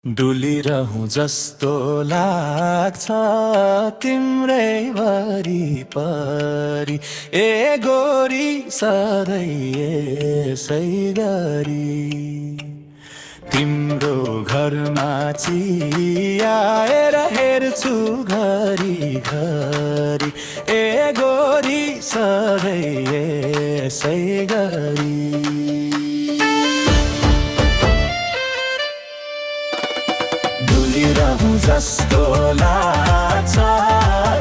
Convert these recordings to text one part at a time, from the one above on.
डुलिरहँ जस्तो लाग्छ तिम्रै वरिपरि ए गोरी सधैँ यसै गरी तिम्रो घरमा चियाएर हेर्छु घरी घरी ए गोरी सधैँ यसै गरी डुलिरहँ जस्तो लाग्छ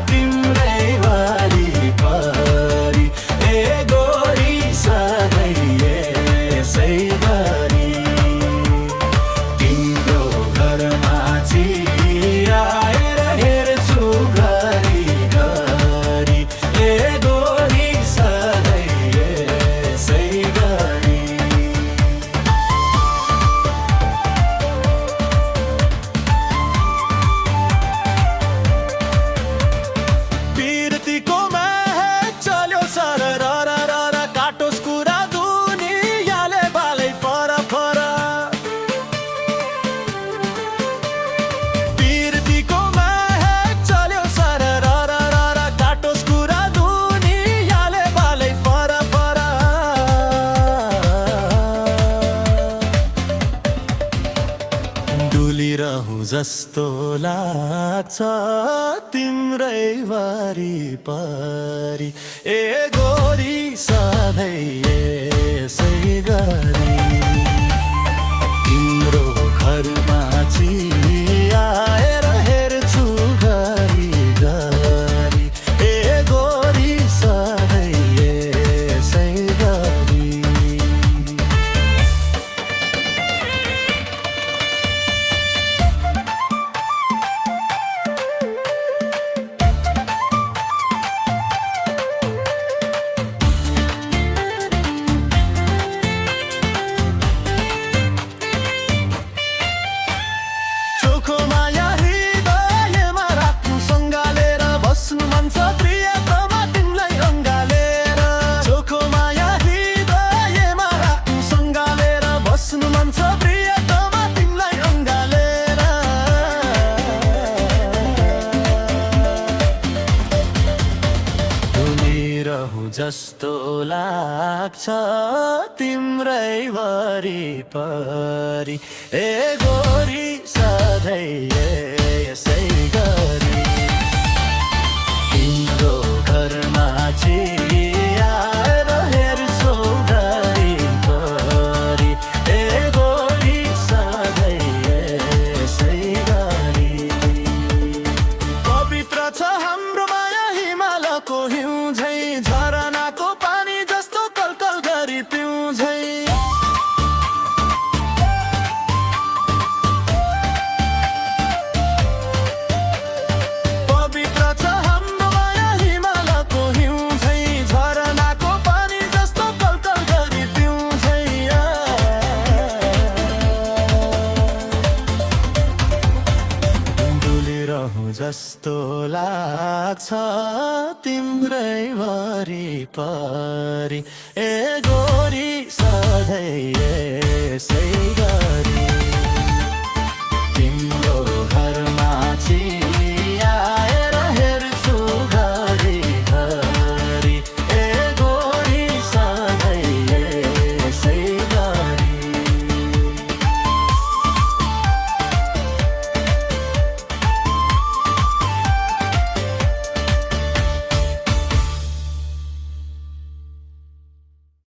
तिम्रै वरिपरि ए गोरी सधैँ यसै गरी तिम्रो घरमा चियाएर हेर्छु घरी घरी ए गोरी सधैँ यसै गरी डुलिरहँ जस्तो लाग्छ तिम्रै वरिपरि ए गोरी सधैँ यसै गरी तिम्रो घरमा चियाएर हेर्छु घरी घरी ए गोरी सधैँ यसै गरी जस्तो लाग्छ तिम्रै वरिपरि ए गोरी सधैँ यसै गरी तिम्रो घरमा चियाएर हेर्छु घरी घरी ए गोरी सधैँ यसै गरी पवित्र छ हाम्रो माया हिमालको हिउँ झै झरनाको पानी जस्तो कलकल गरी पिउँझै पवित्र छ हाम्रो माया हिमालको हिउँ झै झरनाको पानी जस्तो कलकल गरी पिउँझै डुलिरहँ जस्तो लाग्छ तिम्रै वरिपरि ए गोरी सधैँ यसै गरी